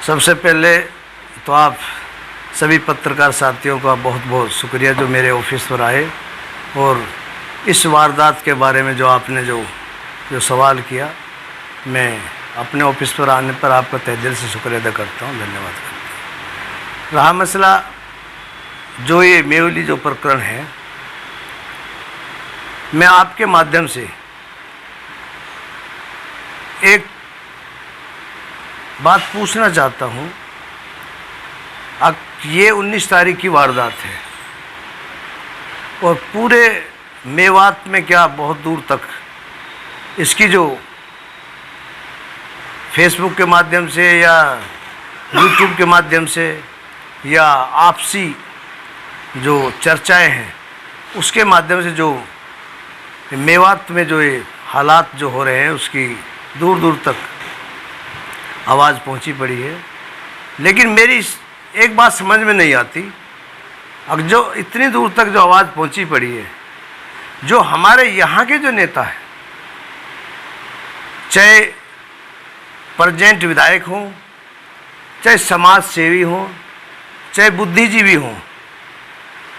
सबसे पहले तो आप सभी पत्रकार साथियों का बहुत बहुत शुक्रिया जो मेरे ऑफिस पर आए और इस वारदात के बारे में जो आपने जो सवाल किया, मैं अपने ऑफिस पर आने पर आपका तहे दिल से शुक्रिया अदा करता हूँ, धन्यवाद करता हूँ। रहा मसला जो ये मेहुली जो प्रकरण है, मैं आपके माध्यम से एक बात पूछना चाहता हूँ। अब ये 19 तारीख की वारदात है और पूरे मेवात में क्या बहुत दूर तक इसकी जो फेसबुक के माध्यम से या यूट्यूब के माध्यम से या आपसी जो चर्चाएं हैं उसके माध्यम से जो मेवात में जो ये हालात जो हो रहे हैं उसकी दूर दूर तक आवाज़ पहुंची पड़ी है। लेकिन मेरी एक बात समझ में नहीं आती, अब जो इतनी दूर तक जो आवाज़ पहुंची पड़ी है, जो हमारे यहाँ के जो नेता हैं, चाहे प्रेजेंट विधायक हों, चाहे समाज सेवी हों, चाहे बुद्धिजीवी हों,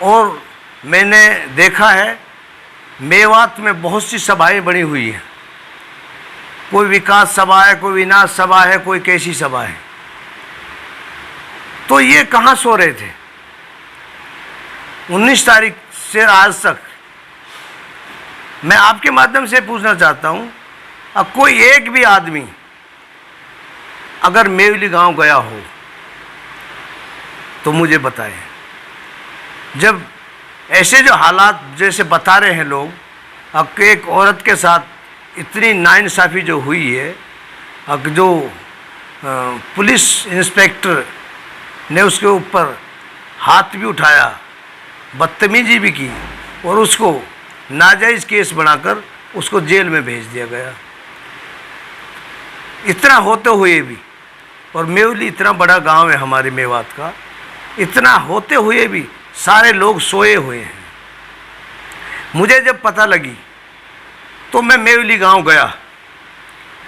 और मैंने देखा है मेवात में बहुत सी सभाएं बनी हुई हैं, कोई विकास सभा है, कोई विनाश सभा है, कोई कैसी सभा है। तो ये कहाँ सो रहे थे 19 तारीख से आज तक? मैं आपके माध्यम से पूछना चाहता हूँ, अब कोई एक भी आदमी अगर मेहुली गांव गया हो तो मुझे बताएं। जब ऐसे जो हालात जैसे बता रहे हैं लोग, अब एक औरत के साथ इतनी नाइंसाफ़ी जो हुई है, अब जो पुलिस इंस्पेक्टर ने उसके ऊपर हाथ भी उठाया, बदतमीजी भी की और उसको नाजायज़ केस बनाकर उसको जेल में भेज दिया गया। इतना होते हुए भी, और मेहुली इतना बड़ा गांव है हमारे मेवात का, इतना होते हुए भी सारे लोग सोए हुए हैं। मुझे जब पता लगी तो मैं मेहुली गांव गया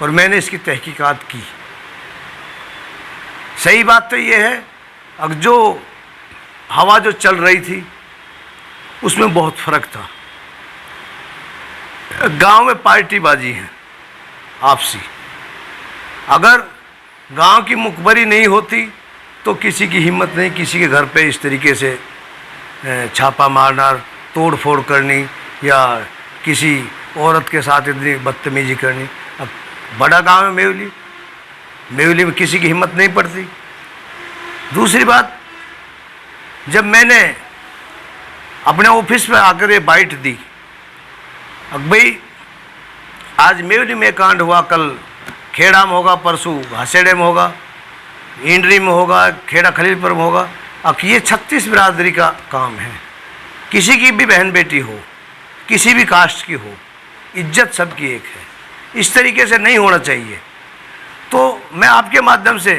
और मैंने इसकी तहकीकात की। सही बात तो ये है, अब जो हवा जो चल रही थी उसमें बहुत फ़र्क था। गांव में पार्टीबाजी है आपसी, अगर गांव की मुखबरी नहीं होती तो किसी की हिम्मत नहीं किसी के घर पे इस तरीके से छापा मारना, तोड़ फोड़ करनी या किसी औरत के साथ इतनी बदतमीजी करनी। अब बड़ा गांव है मेहुली, मेहुली में किसी की हिम्मत नहीं पड़ती। दूसरी बात, जब मैंने अपने ऑफिस में आकर ये बाइट दी, अब भाई आज मेहुली में कांड हुआ, कल खेड़ा में होगा, परसों घासेड़े में होगा, इंडरी में होगा, खेड़ा खलीलपुर में होगा। अब ये 36 बिरादरी का काम है, किसी की भी बहन बेटी हो, किसी भी कास्ट की हो, इज्जत सबकी एक है। इस तरीके से नहीं होना चाहिए। तो मैं आपके माध्यम से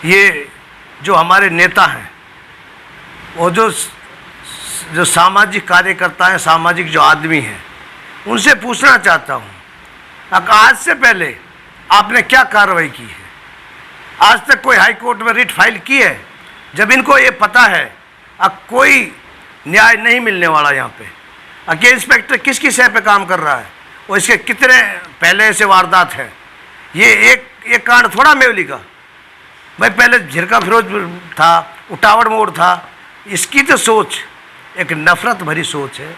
ये जो हमारे नेता हैं और जो सामाजिक कार्यकर्ता हैं, सामाजिक जो आदमी हैं, उनसे पूछना चाहता हूँ, आज से पहले आपने क्या कार्रवाई की है? आज तक कोई हाई कोर्ट में रिट फाइल की है? जब इनको ये पता है अब कोई न्याय नहीं मिलने वाला यहाँ पे, अकेले इंस्पेक्टर किसकी सह पे काम कर रहा है और इसके कितने पहले ऐसे वारदात हैं। ये एक कांड थोड़ा मेहुली का, भाई पहले झिरका फिरोजपुर था, उटावड़ मोड़ था। इसकी तो सोच एक नफरत भरी सोच है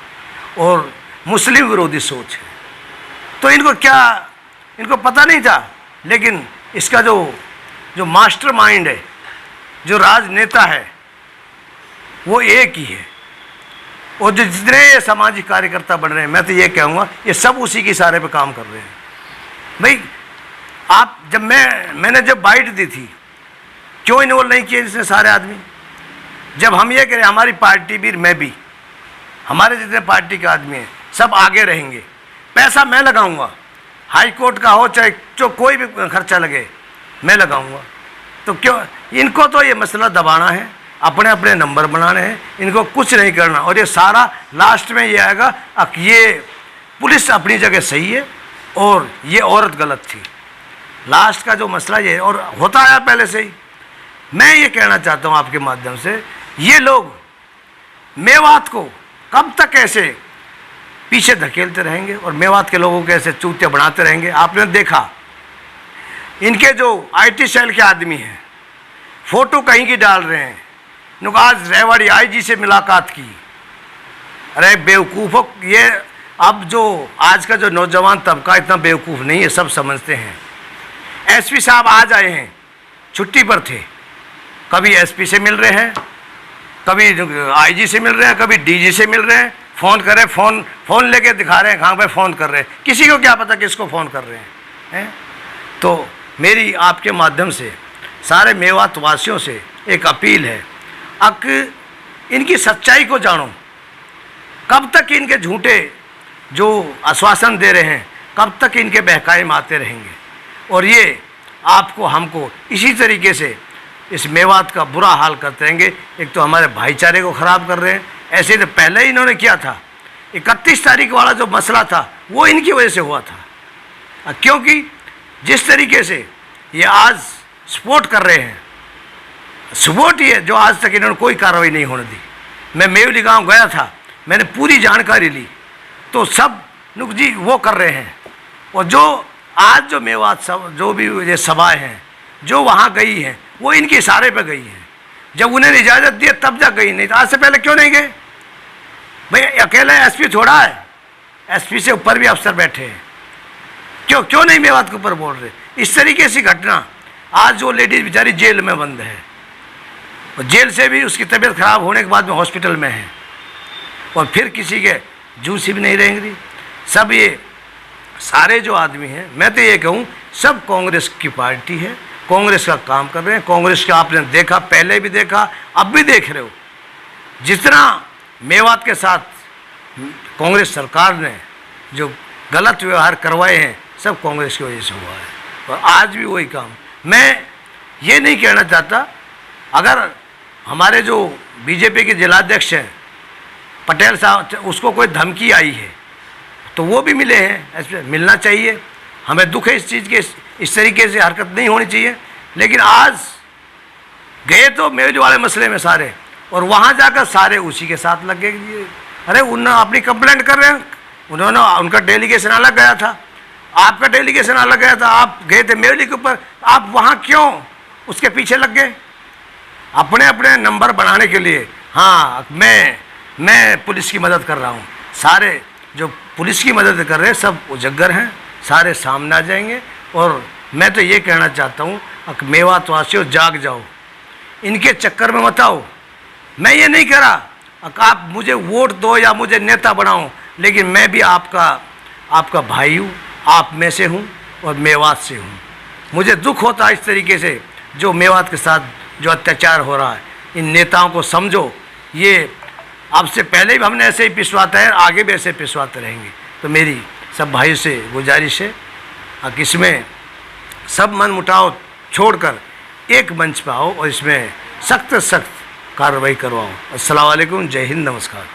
और मुस्लिम विरोधी सोच है। तो इनको पता नहीं था, लेकिन इसका जो मास्टर माइंड है, जो राजनेता है, वो एक ही है। और जो जितने ये सामाजिक कार्यकर्ता बन रहे हैं, मैं तो ये कहूँगा ये सब उसी के इशारे पे काम कर रहे हैं। भाई आप मैंने जब बाइट दी थी, क्यों इन्वॉल्व नहीं किए इसने सारे आदमी? जब हम ये कह रहे हमारी पार्टी भी, मैं भी, हमारे जितने पार्टी के आदमी हैं सब आगे रहेंगे, पैसा मैं लगाऊंगा, हाई कोर्ट का हो चाहे जो कोई भी खर्चा लगे मैं लगाऊंगा। तो क्यों इनको तो ये मसला दबाना है, अपने अपने नंबर बनाने हैं, इनको कुछ नहीं करना। और ये सारा लास्ट में ये आएगा ये पुलिस अपनी जगह सही है और ये औरत गलत थी। लास्ट का जो मसला ये है, और होता आया पहले से ही। मैं ये कहना चाहता हूँ आपके माध्यम से, ये लोग मेवात को कब तक ऐसे पीछे धकेलते रहेंगे और मेवात के लोगों को ऐसे चूतिया बनाते रहेंगे। आपने देखा इनके जो IT सेल के आदमी हैं फोटो कहीं की डाल रहे हैं, इन्होंने आज रेवाड़ी IG से मुलाकात की। अरे बेवकूफ़ों, ये अब जो आज का जो नौजवान तबका इतना बेवकूफ़ नहीं है, सब समझते हैं। SP साहब आज आए हैं, छुट्टी पर थे, कभी SP से मिल रहे हैं, कभी IG से मिल रहे हैं, कभी DG से मिल रहे हैं, फ़ोन कर रहे हैं, फ़ोन लेके दिखा रहे हैं कहाँ पे फ़ोन कर रहे हैं, किसी को क्या पता किसको फ़ोन कर रहे हैं। तो मेरी आपके माध्यम से सारे मेवात वासियों से एक अपील है, इनकी सच्चाई को जानो। कब तक इनके झूठे जो आश्वासन दे रहे हैं, कब तक इनके बहकाए आते रहेंगे, और ये आपको हमको इसी तरीके से इस मेवात का बुरा हाल करते रहेंगे। एक तो हमारे भाईचारे को ख़राब कर रहे हैं, ऐसे तो पहले ही इन्होंने किया था। 31 तारीख वाला जो मसला था वो इनकी वजह से हुआ था, क्योंकि जिस तरीके से ये आज सपोर्ट कर रहे हैं, सपोर्ट ही है जो आज तक इन्होंने कोई कार्रवाई नहीं होने दी। मैं मेवली गांव गया था, मैंने पूरी जानकारी ली, तो सब नुक जी वो कर रहे हैं। और जो आज जो मेवात सब जो भी ये सभाएँ हैं जो वहाँ गई हैं वो इनके इशारे पर गई हैं। जब उन्हें इजाज़त दी तब जा गई, नहीं तो आज से पहले क्यों नहीं गए भाई? अकेला SP थोड़ा है, SP से ऊपर भी अफसर बैठे हैं, क्यों नहीं मेवात के ऊपर बोल रहे? इस तरीके से घटना, आज जो लेडीज बेचारी जेल में बंद है, और जेल से भी उसकी तबीयत खराब होने के बाद में हॉस्पिटल में है, और फिर किसी के जूसी भी नहीं रहेंगी। सब ये सारे जो आदमी हैं, मैं तो ये कहूँ सब कांग्रेस की पार्टी है, कांग्रेस का काम कर रहे हैं। कांग्रेस का आपने देखा, पहले भी देखा, अब भी देख रहे हो। जितना मेवात के साथ कांग्रेस सरकार ने जो गलत व्यवहार करवाए हैं, सब कांग्रेस की वजह से हुआ है, और आज भी वही काम। मैं ये नहीं कहना चाहता, अगर हमारे जो BJP के जिलाध्यक्ष हैं पटेल साहब, उसको कोई धमकी आई है तो वो भी मिले हैं, मिलना चाहिए। हमें दुख है इस चीज़ के, इस तरीके से हरकत नहीं होनी चाहिए। लेकिन आज गए तो मेवली वाले मसले में सारे, और वहाँ जाकर सारे उसी के साथ लग गए। अरे उन्होंने अपनी कंप्लेंट कर रहे हैं, उन्होंने उनका डेलीगेशन अलग गया था, आपका डेलीगेशन अलग गया था, आप गए थे मेवली के ऊपर, आप वहाँ क्यों उसके पीछे लग गए? अपने अपने नंबर बनाने के लिए। हाँ, मैं पुलिस की मदद कर रहा हूँ, सारे जो पुलिस की मदद कर रहे हैं सब उजागर हैं, सारे सामने आ जाएंगे। और मैं तो ये कहना चाहता हूँ, मेवात वासियों जाग जाओ, इनके चक्कर में मत आओ। मैं ये नहीं कह रहा आप मुझे वोट दो या मुझे नेता बनाओ, लेकिन मैं भी आपका भाई हूँ, आप में से हूँ और मेवात से हूँ। मुझे दुख होता है इस तरीके से जो मेवात के साथ जो अत्याचार हो रहा है। इन नेताओं को समझो, ये आपसे पहले भी हमने ऐसे ही पिसवाते हैं, आगे भी ऐसे पिसवाते रहेंगे। तो मेरी सब भाइयों से गुजारिश है कि इसमें सब मन मुटाव छोड़कर एक मंच पर आओ और इसमें सख्त कार्रवाई करवाओ। अस्सलाम वालेकुम, जय हिंद, नमस्कार।